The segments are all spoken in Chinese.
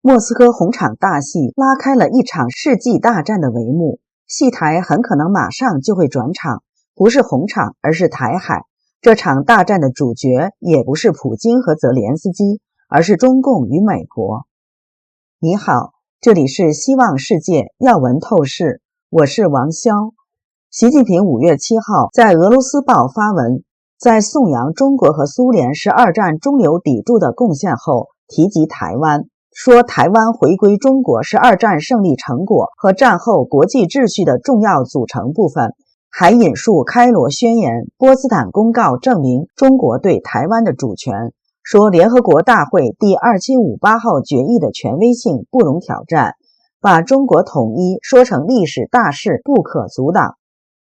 莫斯科红场大戏拉开了一场世纪大战的帷幕，戏台很可能马上就会转场，不是红场，而是台海。这场大战的主角也不是普京和泽连斯基，而是中共与美国。你好，这里是希望世界要闻透视，我是王潇。习近平5月7号在俄罗斯报发文，在颂扬中国和苏联是二战中流砥柱的贡献后，提及台湾，说台湾回归中国是二战胜利成果和战后国际秩序的重要组成部分，还引述开罗宣言、波茨坦公告证明中国对台湾的主权，说联合国大会第2758号决议的权威性不容挑战，把中国统一说成历史大势不可阻挡。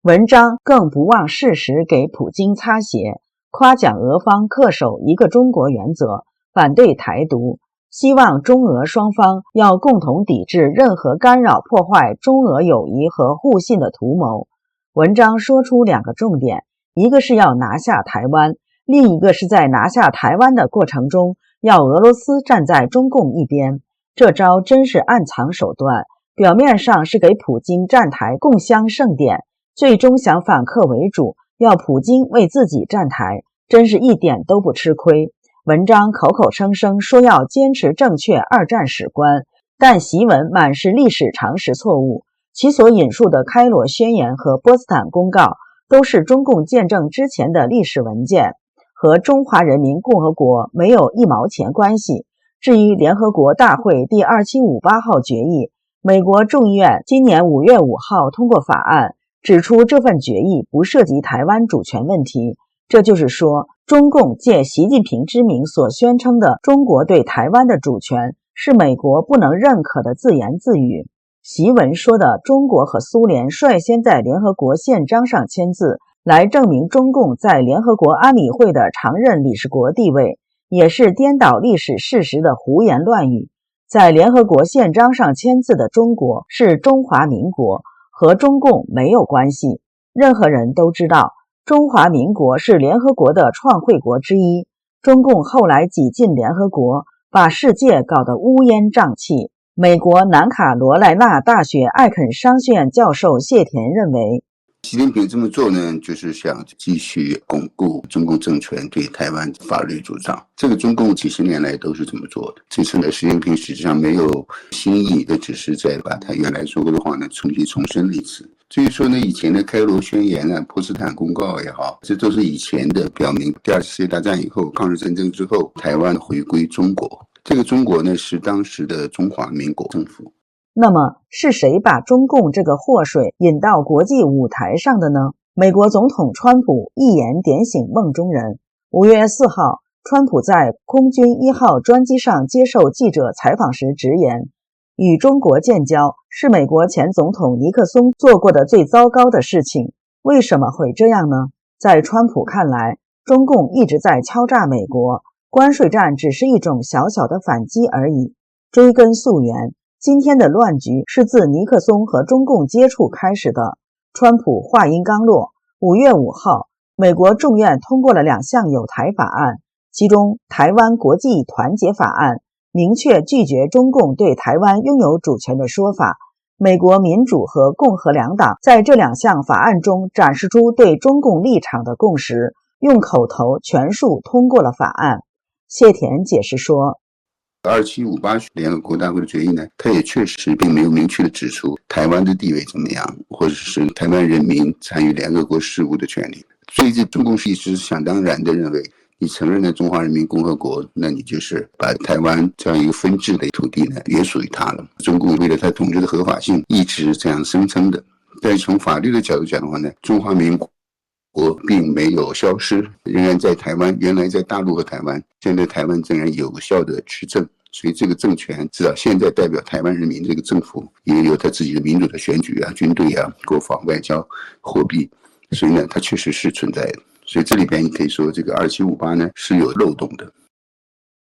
文章更不忘适时给普京擦鞋，夸奖俄方恪守一个中国原则，反对台独，希望中俄双方要共同抵制任何干扰破坏中俄友谊和互信的图谋。文章说出2个重点，一个是要拿下台湾，另一个是在拿下台湾的过程中要俄罗斯站在中共一边。这招真是暗藏手段，表面上是给普京站台共襄盛典，最终想反客为主，要普京为自己站台，真是一点都不吃亏。文章口口声声说要坚持正确二战史观，但檄文满是历史常识错误，其所引述的开罗宣言和波茨坦公告都是中共建政之前的历史文件，和中华人民共和国没有1毛钱关系。至于联合国大会第2758号决议，美国众议院今年5月5号通过法案，指出这份决议不涉及台湾主权问题。这就是说，中共借习近平之名所宣称的中国对台湾的主权是美国不能认可的自言自语。檄文说的中国和苏联率先在联合国宪章上签字，来证明中共在联合国安理会的常任理事国地位，也是颠倒历史事实的胡言乱语。在联合国宪章上签字的中国是中华民国，和中共没有关系。任何人都知道，中华民国是联合国的创会国之一，中共后来挤进联合国，把世界搞得乌烟瘴气。美国南卡罗来纳大学艾肯商学院教授谢田认为，习近平这么做呢，就是想继续巩固中共政权对台湾法律主张。这个中共几十年来都是这么做的。这次呢，习近平实际上没有新意的，只是在把他原来说过的话呢重新重申了一次。至于说呢，以前的开罗宣言啊、波茨坦公告也好，这都是以前的，表明第2次世界大战以后，抗日战争之后，台湾回归中国。这个中国呢，是当时的中华民国政府。那么是谁把中共这个祸水引到国际舞台上的呢？美国总统川普一言点醒梦中人。5月4号，川普在空军1号专机上接受记者采访时直言，与中国建交是美国前总统尼克松做过的最糟糕的事情。为什么会这样呢？在川普看来，中共一直在敲诈美国，关税战只是一种小小的反击而已。追根溯源，今天的乱局是自尼克松和中共接触开始的。川普话音刚落，5月5号，美国众院通过了2项友台法案，其中台湾国际团结法案明确拒绝中共对台湾拥有主权的说法。美国民主和共和两党在这2项法案中展示出对中共立场的共识，用口头全数通过了法案。谢田解释说2758联合国大会的决议呢，它也确实并没有明确的指出台湾的地位怎么样，或者是台湾人民参与联合国事务的权利。所以这中共一直想当然的认为，你承认了中华人民共和国，那你就是把台湾这样一个分治的土地呢也属于他了。中共为了他统治的合法性一直这样声称的。但从法律的角度讲的话呢，中华民国并没有消失，仍然在台湾，原来在大陆和台湾，现在台湾仍然有效的执政。所以这个政权至少现在代表台湾人民这个政府也有他自己的民主的选举啊、军队啊、国防、外交、货币，所以呢它确实是存在的。所以这里边你可以说这个2758呢是有漏洞的。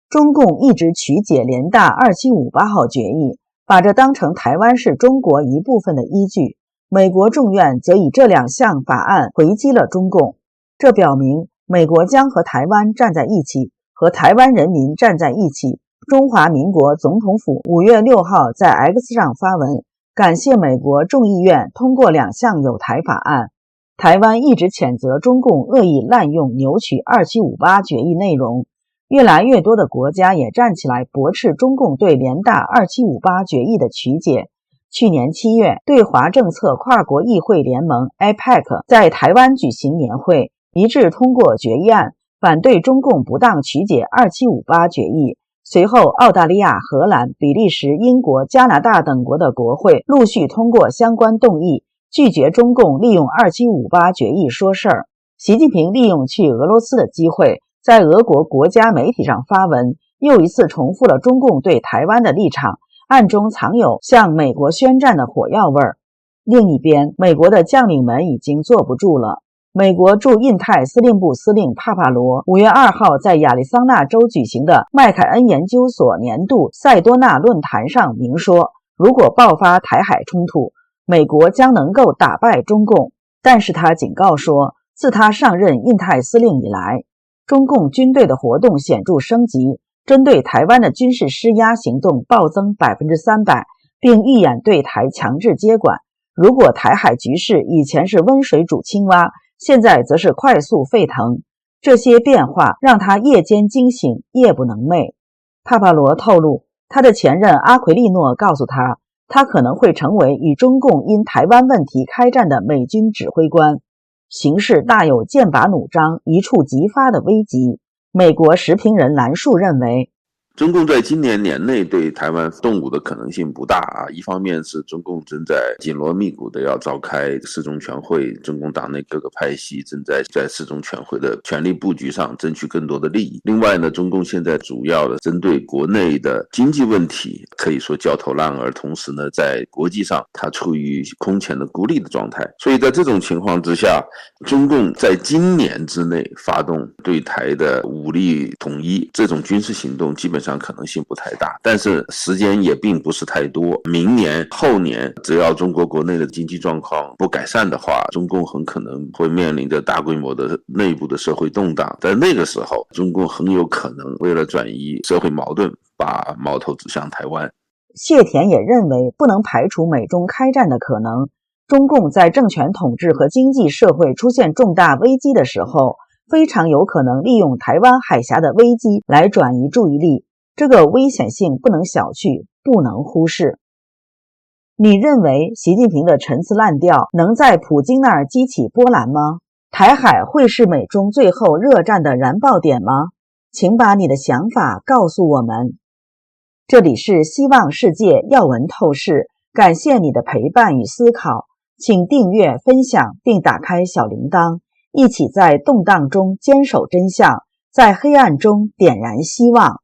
中共一直曲解联大2758号决议，把这当成台湾是中国一部分的依据。美国众院则以这2项法案回击了中共，这表明美国将和台湾站在一起，和台湾人民站在一起，中华民国总统府5月6号在 X 上发文，感谢美国众议院通过2项友台法案。台湾一直谴责中共恶意滥用扭曲2758决议内容，越来越多的国家也站起来驳斥中共对联大2758决议的曲解。去年7月，对华政策跨国议会联盟 APEC 在台湾举行年会，一致通过决议案，反对中共不当曲解2758决议。随后，澳大利亚、荷兰、比利时、英国、加拿大等国的国会陆续通过相关动议，拒绝中共利用2758决议说事儿。习近平利用去俄罗斯的机会，在俄国国家媒体上发文，又一次重复了中共对台湾的立场，暗中藏有向美国宣战的火药味儿。另一边，美国的将领们已经坐不住了。美国驻印太司令部司令帕帕罗5月2号在亚利桑那州举行的麦凯恩研究所年度塞多纳论坛上明说，如果爆发台海冲突，美国将能够打败中共。但是他警告说，自他上任印太司令以来，中共军队的活动显著升级，针对台湾的军事施压行动暴增300%，并预演对台强制接管。如果台海局势以前是温水煮青蛙，现在则是快速沸腾，这些变化让他夜间惊醒，夜不能寐。帕帕罗透露，他的前任阿奎利诺告诉他，他可能会成为与中共因台湾问题开战的美军指挥官，形势大有剑拔弩张、一触即发的危急。美国时评人兰树认为，中共在今年年内对台湾动武的可能性不大啊。一方面是中共正在紧锣密鼓的要召开四中全会，中共党内各个派系正在四中全会的权力布局上争取更多的利益。另外呢，中共现在主要的针对国内的经济问题可以说焦头烂额，同时呢，在国际上它处于空前的孤立的状态。所以在这种情况之下，中共在今年之内发动对台的武力统一，这种军事行动基本上可能性不太大，但是时间也并不是太多。明年后年，只要中国国内的经济状况不改善的话，中共很可能会面临着大规模的内部的社会动荡。在那个时候，中共很有可能为了转移社会矛盾，把矛头指向台湾。谢田也认为，不能排除美中开战的可能。中共在政权统治和经济社会出现重大危机的时候，非常有可能利用台湾海峡的危机来转移注意力，这个危险性不能小觑，不能忽视。你认为习近平的陈词滥调能在普京那儿激起波澜吗？台海会是美中最后热战的燃爆点吗？请把你的想法告诉我们。这里是希望世界要闻透视，感谢你的陪伴与思考，请订阅、分享并打开小铃铛，一起在动荡中坚守真相，在黑暗中点燃希望。